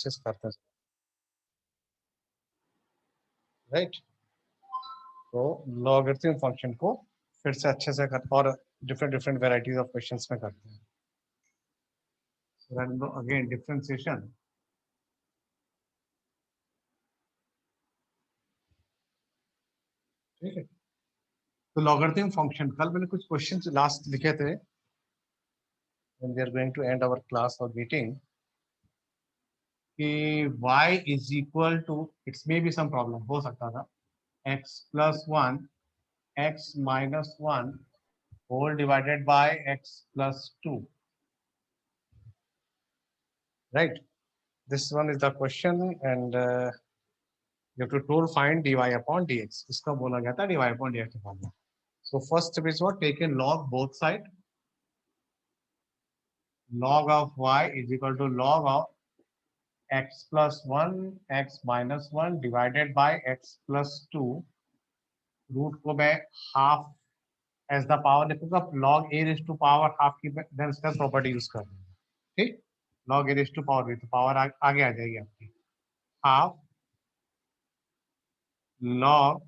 अच्छे से करते हैं, राइट। तो लॉगरिथम फंक्शन को फिर से अच्छे से कर और different different varieties of questions में करते हैं। अगेन डिफरेंशिएशन, ठीक है। तो लॉगरिथम फंक्शन, कल मैंने कुछ क्वेश्चंस लास्ट लिखे थे when we are going to end our class or meeting कि y is equal to, it may be some problem हो सकता था, x plus 1 x minus 1 whole divided by x plus 2, right? This one is the question and you have to told find dy upon dx. इसका बोला गया था dy upon dx के form में. So first step is what? Take in log both side. Log of y is equal to log of x plus 1 x minus 1 divided by x plus 2. Root को मैं half as the power लिखूंगा, log a raise to power half की then इसका property use कर लूंगा, ठीक। log a raise to power b, तो power आगे आ जाएगी आपकी, half log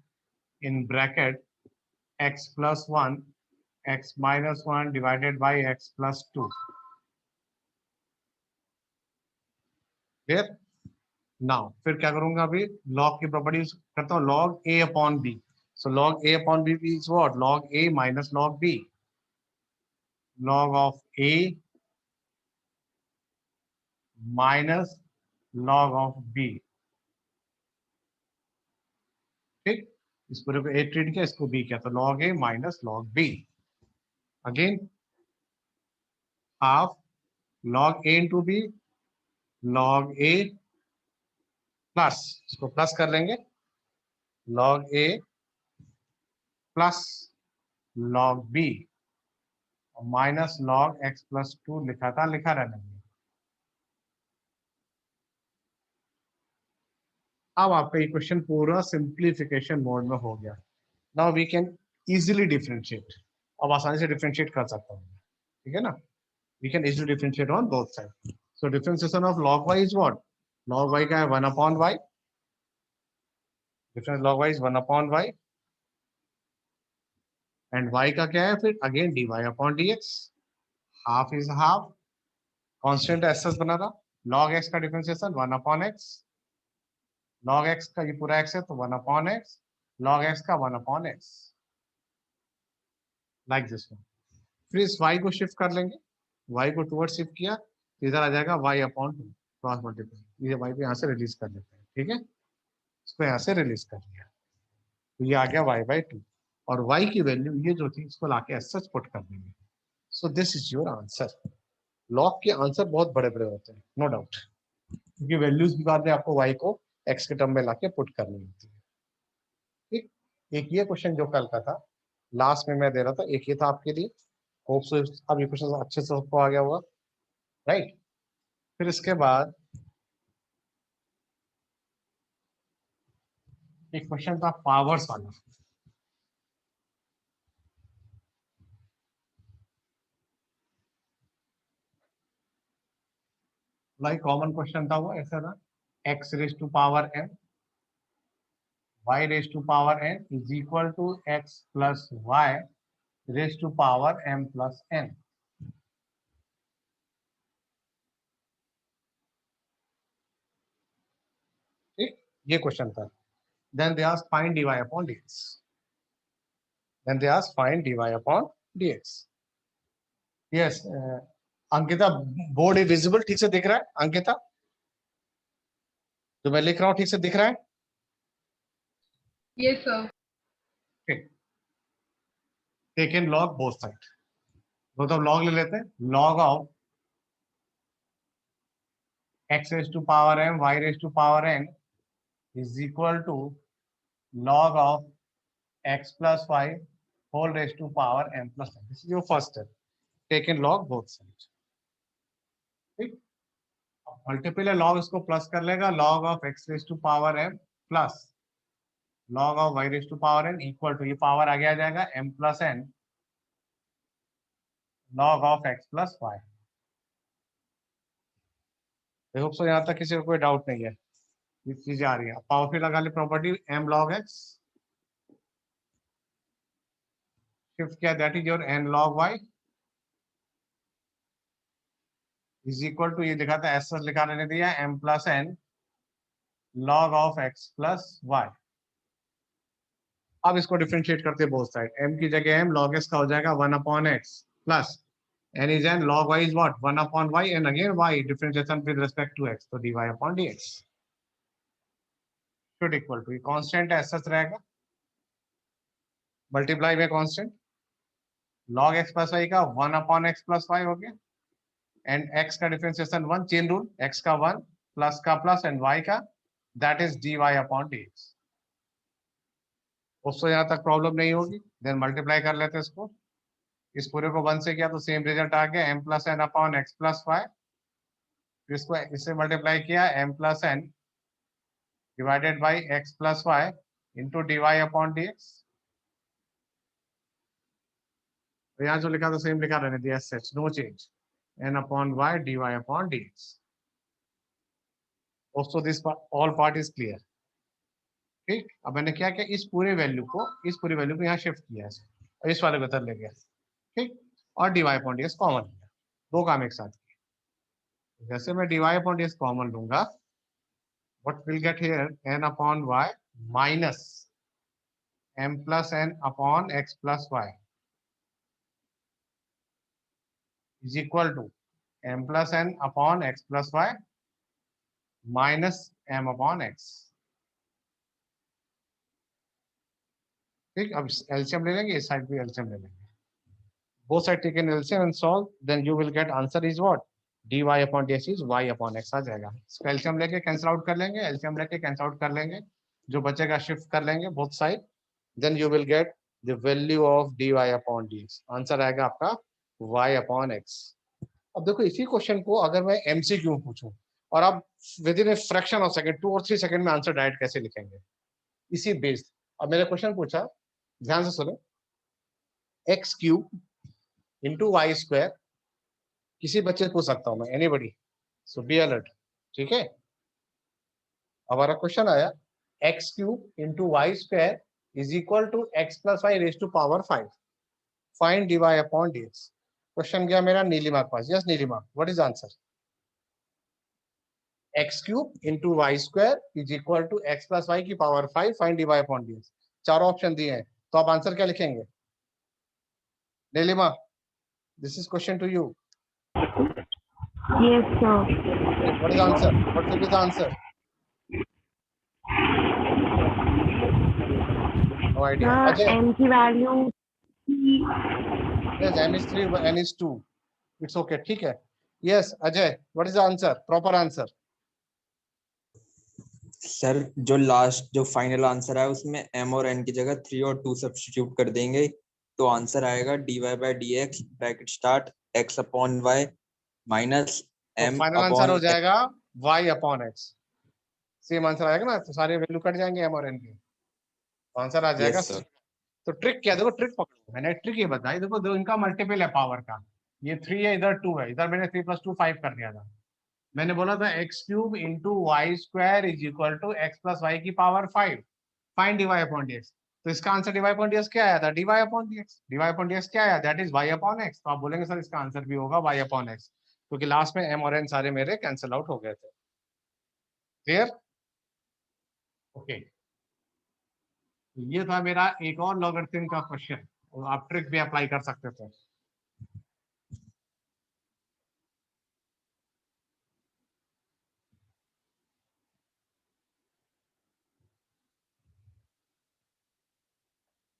in bracket x plus 1 x minus 1 divided by x plus 2, clear. Now फिर क्या करूंगा, अभी log की प्रॉपर्टी यूज करता हूँ, log a upon b. So log a upon b is what? Log a minus log b. Log of a minus log of b. ठीक, इस पूरे को a ट्रीट किया, इसको b किया, तो log a minus log b. Again half log a into b, log a plus, इसको plus कर लेंगे, log a plus log b minus log x plus 2 लिखा था, लिखा रहने देंगे. अब आपका ये क्वेश्चन पूरा सिंप्लीफिकेशन मोड में हो गया. Now we can easily differentiate, अब आसानी से डिफरेंशिएट कर सकता हूँ, ठीक है ना. We can easily differentiate on both side. So differentiation of log y is what? log y का है 1 upon y, difference log y is 1 upon y, and y का क्या है फिर again dy upon dx. Half is half, constant as बना रहा, log x का differentiation 1 upon x, log x का ये पूरा x है तो 1 अपॉन x, log x का 1 upon x, like this one. फिर इस y को शिफ्ट कर लेंगे, y को टुवर्ड शिफ्ट किया तो इधर आ जाएगा y अपॉन 2 क्रॉस मल्टीप्लाई, ये y को यहाँ से रिलीज कर लेते हैं, ठीक है. इसको यहाँ से रिलीज कर लिया तो ये आ गया y/2, और y की वैल्यू ये जो थी इसको लाके एज सच पुट कर देंगे. So this is your answer. Log के आंसर बहुत बड़े बड़े होते हैं, नो डाउट, क्योंकि वैल्यूज भी बाद में आपको y को x के टर्म में लाके पुट करनी होती है, ठीक. एक ये क्वेश्चन जो कल का था लास्ट में मैं दे रहा था, एक ये था आपके लिए, होप सो अब ये क्वेश्चन अच्छे से सबको आ गया होगा, राइट. फिर इसके बाद एक क्वेश्चन था पावर्स वाला, लाइक कॉमन क्वेश्चन था वो ऐसा था, x raise to power m y raise to power n is equal to x plus y raise to power m plus n. ठीक, ये क्वेश्चन था. Then they ask find dy upon dx. Then they ask find dy upon dx. Yes Ankita, board visible ठीक से दिख रहा है अंकिता? जो मैं लिख रहा हूँ ठीक से दिख रहा है? Yes sir. ठीक, take in log both side, तो लॉग ले लेते हैं, log of x raise to power m y raise to power n is equal to log of x plus y whole raised to power m plus n. This is your first step. Take in log both sides. ठीक, multiple है, log इसको plus कर लेगा, log of x raised to power m plus log of y raised to power n equal to, ये power आगे आ जाएगा m plus n log of x plus y. I hope सो यहाँ तक किसी को कोई डाउट नहीं है, ये चीजें आ रही है। पावर फिर लगा ली property m log x, shift किया that is your n log y is equal to, ये लिखा था एस लिखा रहने दिया m plus n log of x plus y। अब इसको डिफरेंशिएट करते हैं बोथ साइड, m की जगह m log x का हो जाएगा 1 upon x plus n is n log y is what 1 upon y and again y differentiation with respect to x, तो dy upon dx should equal to, constant है सच रहेगा, multiply में constant log x plus y का 1 upon x plus y हो गया, and x का differentiation 1, chain rule, x का 1 plus का प्लस एंड y का, that is dy upon dx। उसको यहाँ तक प्रॉब्लम नहीं होगी, देन मल्टीप्लाई कर लेते हैं इसको, इस पूरे को 1 से किया तो सेम रिजल्ट आ गया m plus N upon X plus Y, फिर इसको इससे मल्टीप्लाई किया m plus N divided by X plus Y into D Y upon D X. तो यहाँ जो लिखा था सेम लिखा रहने दिया, such no change, n upon y dy upon dx। also this part, all part is clear। ठीक, अब मैंने क्या किया, इस पूरे वैल्यू को यहाँ शिफ्ट किया है और इस वाले को इधर ले गया, ठीक, और dy अपॉन dx कॉमन लिया, दो काम एक साथ किए। जैसे मैं dy अपॉन dx कॉमन लूंगा, what will get here n upon y minus m plus n upon x plus y is equal to m plus n upon x plus y minus m upon x। ठीक, अब LCM ले लेंगे, इस side भी LCM ले लेंगे, both side taken LCM and solve, then you will get answer is what dy upon dx is y upon x आ जाएगा। इसका एलसीएम लेके कैंसिल आउट कर लेंगे, एलसीएम लेके कैंसिल आउट कर लेंगे, जो बचेगा शिफ्ट कर लेंगे both side, then you will get the value of dy upon dx, answer आएगा आपका y upon x। अब देखो इसी क्वेश्चन को अगर मैं एमसीक्यू पूछूं और आप with in a fraction of second 2 और 3 सेकंड में आंसर डायरेक्ट कैसे लिखेंगे, इसी बेस्ड। अब मैंने क्वेश्चन पूछा, ध्यान से सुनो, X cube into Y square, किसी बच्चे से पूछ सकता हूं मैं, एनीबडी, सो बी अलर्ट, ठीक है। हमारा क्वेश्चन आया X cube into Y square is equal to X plus Y raise to power 5, find dy upon dx। Question गया मेरा नीलिमा के पास, yes Neelima, what is answer? X cube into Y square is equal to X plus Y की power 5, find dy upon dx। चारों option दिए हैं, तो आप आंसर क्या लिखेंगे? Neelima, this is question to you. Yes, sir. What is answer? What will be the answer? No idea. Ajay. M की value Yes, m is 3, n is 2. It's okay. ठीक है. Yes, Ajay. What is the answer? Proper answer. Sir जो last जो final answer है उसमें m और n की जगह 3 और 2 सब्स्टिट्यूट कर देंगे तो आंसर आएगा dy by dx bracket start x upon y minus m final answer upon हो जाएगा y upon x। Same answer आएगा ना, तो सारे वैल्यू कट जाएंगे m और n के, तो आंसर आ जाएगा। Yes sir. तो ट्रिक क्या, देखो ट्रिक पकड़ो, मैंने ट्रिक ये बताई, देखो दो इनका मल्टीपल है पावर का, ये 3 है, इधर 2 है, इधर मैंने 3 + 2 5 कर दिया था। मैंने बोला था X cube into Y square is equal to X plus Y की power 5, find dy upon dx। तो इसका आंसर dy अपॉन dx क्या आया था? dy upon dx। dy upon dx क्या आया? That is y upon x। तो आप बोलेंगे सर इसका आंसर भी होगा y अपॉन x, क्योंकि लास्ट में m और n सारे मेरे कैंसिल आउट हो गए थे। क्लियर? ओके, ये था मेरा एक और लॉगरिथम का क्वेश्चन, और आप ट्रिक भी अप्लाई कर सकते थे।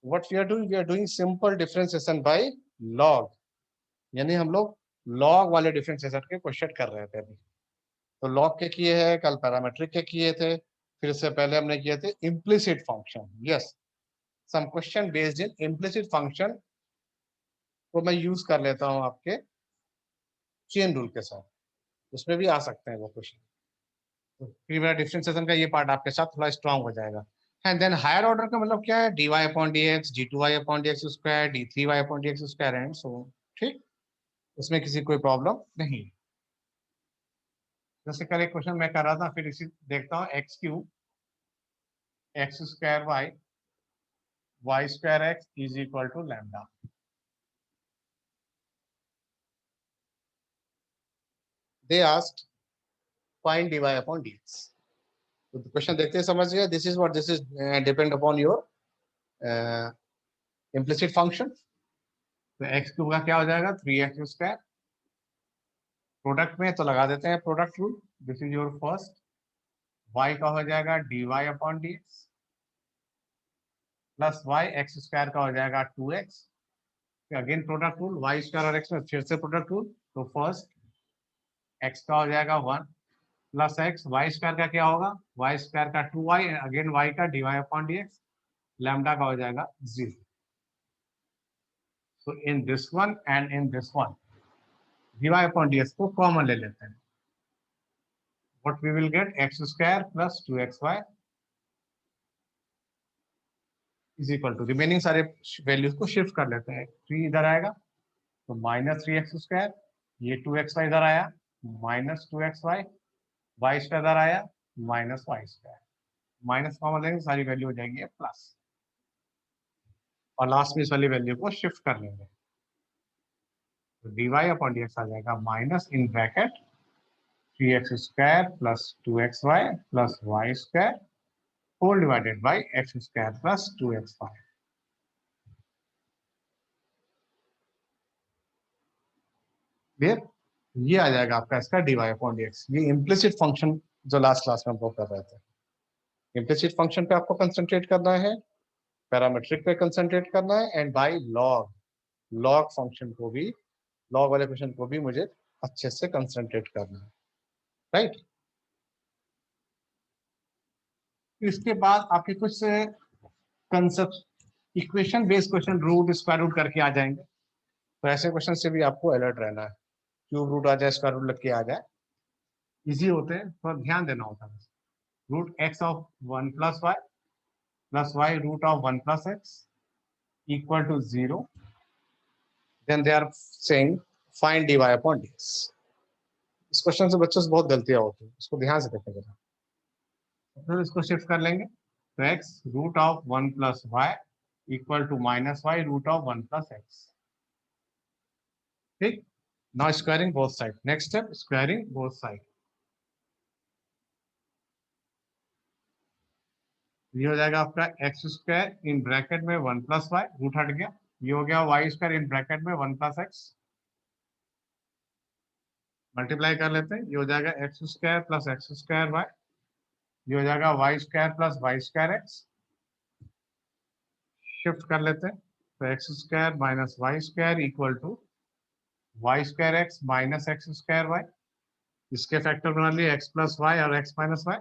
What we are doing? We are doing simple differentiation by log, यानी हम लोग log वाले डिफरेंशिएशन के क्वेश्चन कर रहे थे अभी। तो log के किए हैं, कल पैरामेट्रिक के किए थे, फिर इससे पहले हमने किए थे implicit function. Yes, some question based in implicit function को मैं यूज कर लेता हूं आपके चेन रूल के साथ, उसमें भी आ सकते हैं वो क्वेश्चन। तो फिर मेरा डिफरेंशिएशन का ये पार्ट आपके साथ थोड़ा स्ट्रांग हो जाएगा। एंड देन हायर ऑर्डर का मतलब क्या है? dy upon dx, g2y upon dx square, d3y upon dx square and so. ठीक, उसमें किसी कोई प्रॉब्लम नहीं। जैसे कल एक क्वेश्चन मैं कर रहा था, फिर इसी देखता हूँ, x cube x square y square x is equal to lambda. They asked find dy upon dx। तो क्वेश्चन देखते हैं, समझ गया, this is what this is depend upon your implicit function. तो एक्स क्यूब का क्या हो जाएगा, 3x स्क्वायर। प्रोडक्ट में तो लगा देते हैं product rule, this is your first. y का हो जाएगा dy upon dx plus y, x square का हो जाएगा 2x। Again product rule, y square और x में फिर से प्रोडक्ट रूल। तो फर्स्ट x का हो जाएगा 1 प्लस x, y स्क्वायर का क्या होगा, y स्क्वायर का 2y, अगेन y का dy अपॉन dx, लैम्डा का हो जाएगा 0। So in this one and in this one, dy upon dx को कॉमन ले लेते हैं। What we will get, x square plus 2xy is equal to, remaining सारे values को शिफ्ट कर लेते हैं। 3 इधर आएगा तो माइनस 3x स्क्वायर, ये 2xy इधर आया माइनस 2xy, y स्क्वायर इधर आया minus y square, minus common लेंगे सारी वैल्यू हो जाएगी प्लस, और लास्ट में इस वाली वैल्यू को शिफ्ट कर लेंगे। तो dy अपॉन dx आ जाएगा minus in bracket 3x square plus 2xy plus y square whole divided by x square plus 2xy। Clear? ये आ जाएगा आपका इसका dy अपॉन dx। ये इम्प्लिसिट फंक्शन जो लास्ट क्लास में हम लोग कर रहे थे, इम्प्लिसिट फंक्शन पे आपको कंसंट्रेट करना है, पैरामीट्रिक पे कंसंट्रेट करना है, and by log, log function को भी, लॉग वाले क्वेश्चन को भी मुझे अच्छे से कंसंट्रेट करना है, राइट? इसके बाद आपके कुछ concept, equation based question, root square root करके आ जाएंगे। तो ऐसे क्वेश्चन से भी आपको अलर्ट रहना है। क्यूब रूट आ जाए, स्क्वायर रूट लग के आ जाए, इजी होते हैं, थोड़ा ध्यान देना होता है। Root x of 1 plus y root of 1 plus x equal to 0। Then they are saying find dy upon dx। इस क्वेश्चन से बच्चों से बहुत गलतियां होती हैं, इसको ध्यान से देखना जरा। फिर इसको शिफ्ट कर लेंगे, तो x root of 1 plus Y equal to minus Y root of 1 plus X. ठीक, now squaring both side. Next step, squaring both side. ये हो जाएगा आपका एक्स स्क्वायर इन ब्रैकेट में 1 प्लस वाई, रूट हट गया, ये हो गया वाई स्क्वायर इन ब्रैकेट में 1 प्लस एक्स, मल्टीप्लाई कर लेते हैं, ये हो जाएगा एक्स स्क्वायर वाई, ये हो जाएगा y square plus y square x. Shift कर लेते हैं, तो x square minus y square equal to y square x minus x square y. इसके फैक्टर बना लिए एक्स प्लस वाई और x minus y.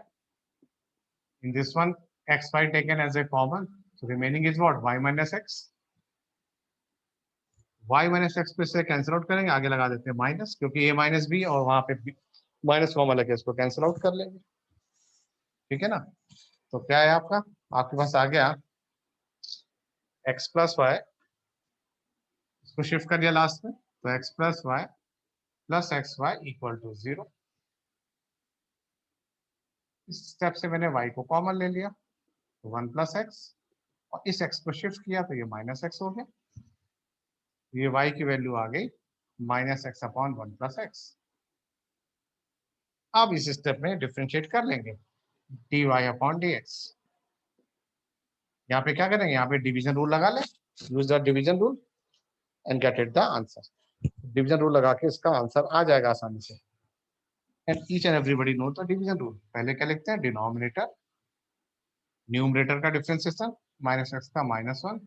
In this one x y taken as a common, so remaining is what, y minus x। y minus x पे से cancel out करेंगे, आगे लगा देते हैं माइनस, क्योंकि a माइनस बी और वहां पे माइनस कॉमन लगे, इसको कैंसिल आउट कर लेंगे। ठीक है ना? तो क्या है आपका, आपके पास आ गया x प्लस वाई, इसको शिफ्ट कर दिया लास्ट में, तो x plus y plus x y equal to 0। इस स्टेप से मैंने y को कॉमन ले लिया, तो 1 प्लस एक्स, और इस x को शिफ्ट किया तो ये माइनस एक्स हो गया, ये y की वैल्यू आ गई minus x upon 1 plus x. अब इस स्टेप में डिफरेंशिएट कर लेंगे, dy अपॉन dx। यहाँ पे क्या करेंगे, यहाँ पे डिवीजन रूल लगा ले, use the division rule and get it the answer. Division rule लगा के इसका आंसर आ जाएगा आसानी से। And each and everybody know the division rule. पहले क्या लिखते हैं, डिनोमिनेटर, न्यूमरेटर का डिफरेंशिएशन माइनस एक्स का -1,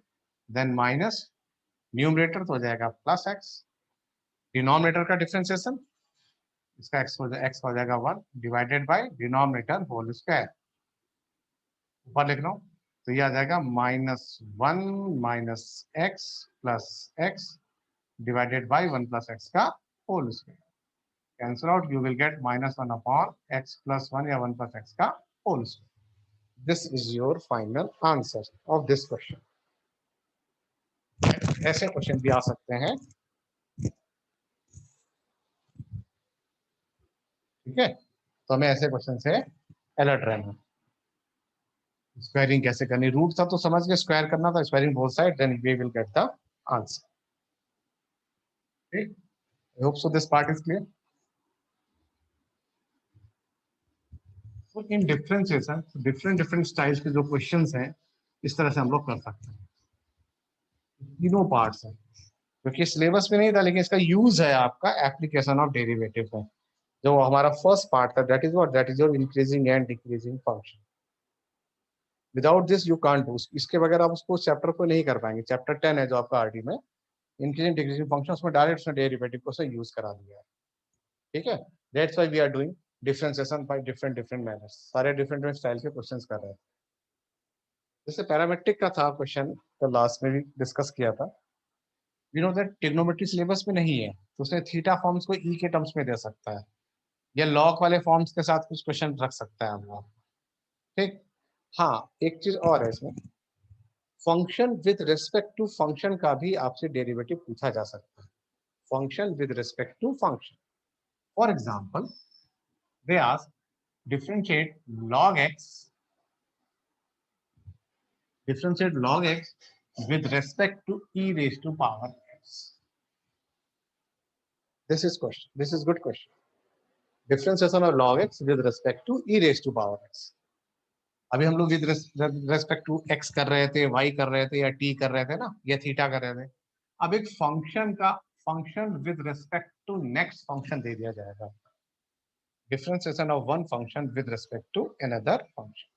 देन माइनस न्यूमरेटर तो हो जाएगा प्लस एक्स, डिनोमिनेटर का डिफरेंशिएशन, इसका एक्स हो जाएगा 1 divided by denominator whole square. ऊपर लिख रहा हूँ, तो ये आ जाएगा -1 minus X plus X divided by 1 plus X का whole square. Cancel out, you will get -1 upon X plus 1 या 1 प्लस एक्स का whole square. This is your final answer of this question. ऐसे क्वेश्चन भी आ सकते हैं, ठीक है? तो हमें ऐसे क्वेश्चन से अलर्ट रहना। स्क्वायरिंग कैसे करनी, रूट था तो समझ के स्क्वायर करना था, squaring both side, then we will get the answer. ठीक, I hope so this part is clear. In differentiation different different styles के जो क्वेश्चंस हैं, इस तरह से हम लोग कर सकते हैं। तीनों पार्ट्स हैं, क्योंकि सिलेबस में नहीं था, लेकिन इसका यूज है आपका एप्लीकेशन ऑफ डेरिवेटिव में। जो हमारा फर्स्ट पार्ट था, that is what, that is your increasing and decreasing function. Without this you can't do, इसके बगैर आप उसको चैप्टर को नहीं कर पाएंगे। चैप्टर 10 है जो आपका आरडी में, इंक्रीजिंग डिक्रीजिंग फंक्शन, उसमें डायरेक्ट उसने डेरिवेटिव को से यूज करा दिया है। ठीक है, that's why we are doing differentiation by different different methods. सारे डिफरेंट डिफरेंट स्टाइल के क्वेश्चंस कर रहे हैं। जैसे पैरामेट्रिक का था क्वेश्चन, तो लास्ट में भी डिस्कस किया था। You know that trigonometry syllabus में नहीं है, तो उसने थीटा फॉर्म्स को ई के टर्म्स में दे सकता है, या लॉग वाले फॉर्म्स के साथ कुछ क्वेश्चन रख सकता है हम लोग। ठीक, हाँ एक चीज और है इसमें, function with respect to function का भी आपसे डेरिवेटिव पूछा जा सकता है। Function with respect to function, for example they ask differentiate log x, differentiate log x with respect to e raised to power x. This is question, this is good question. Differentiation of log x with respect to e raised to power x. अभी हम लोग with respect to x कर रहे थे, y कर रहे थे, या t कर रहे थे ना, या थीटा कर रहे थे। अब एक फंक्शन का function with respect to next function दे दिया जाएगा। Differentiation of one function with respect to another function.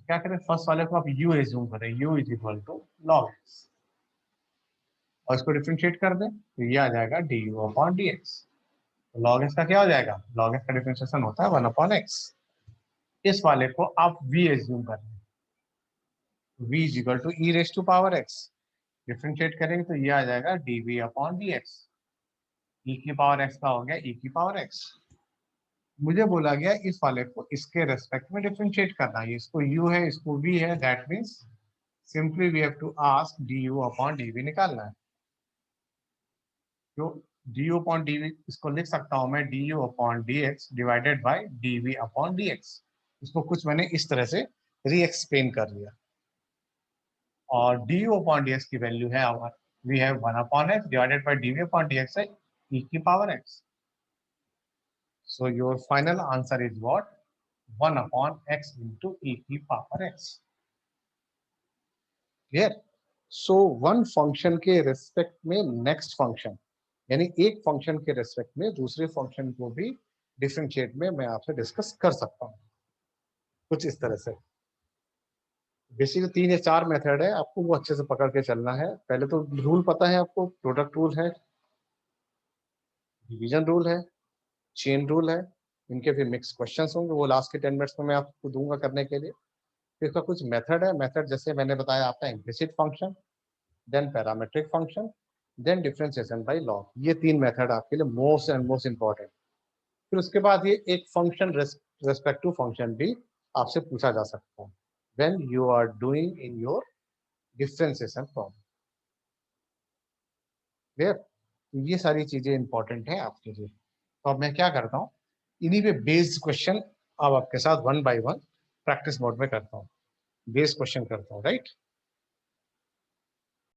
क्या करें, फर्स्ट वाले को आप u एज्यूम करें, u is equal to log x, और इसको डिफरेंशिएट कर दें तो ये आ जाएगा du अपॉन dx। तो log x का क्या हो जाएगा, log x का डिफरेंशिएशन होता है 1 अपॉन x। इस वाले को आप v एज्यूम कर लें, v is equal to e raise to power x, differentiate करेंगे तो ये आ जाएगा dv अपॉन dx। e की पावर x का हो गया e की पावर x। मुझे बोला गया इस वाले को इसके रेस्पेक्ट में डिफरेंशिएट करना है, इसको u है इसको v है, that means simply we have to ask du upon dv निकालना है। तो du अपॉन dv इसको लिख सकता हूं मैं du upon dx divided by dv upon dx। इसको कुछ मैंने इस तरह से री एक्सप्लेन कर लिया, और du अपॉन dx की वैल्यू है we have 1 upon x divided by dv upon dx है e की power x। So your final answer is what? 1 upon x into e की power x. Clear? So one function के respect में next function, यानी एक function के respect में दूसरे फंक्शन को भी डिफरेंशिएट में मैं आपसे डिस्कस कर सकता हूँ, कुछ इस तरह से। बेसिकली 3 या 4 मेथड है, आपको वो अच्छे से पकड़ के चलना है। पहले तो रूल पता है आपको, प्रोडक्ट रूल है, डिवीजन रूल है, चेन रूल है। इनके फिर मिक्स क्वेश्चंस होंगे, वो लास्ट के 10 मिनट्स में मैं आपको दूंगा करने के लिए। फिर इसका कुछ मेथड है, मेथड जैसे मैंने बताया आपका implicit function, then parametric function, then differentiation by log. ये 3 मेथड आपके लिए मोस्ट एंड मोस्ट इंपॉर्टेंट। फिर उसके बाद ये एक फंक्शन रेस्पेक्ट टू फंक्शन भी आपसे पूछा जा सकता है when you are doing in your differentiation problem. Clear? ये सारी चीजें इंपॉर्टेंट है आपके लिए। तो अब मैं क्या करता हूँ, इन्हीं पे बेस्ड क्वेश्चन अब आपके साथ 1 बाय 1 प्रैक्टिस मोड में करता हूँ, बेस क्वेश्चन करता हूँ, राइट।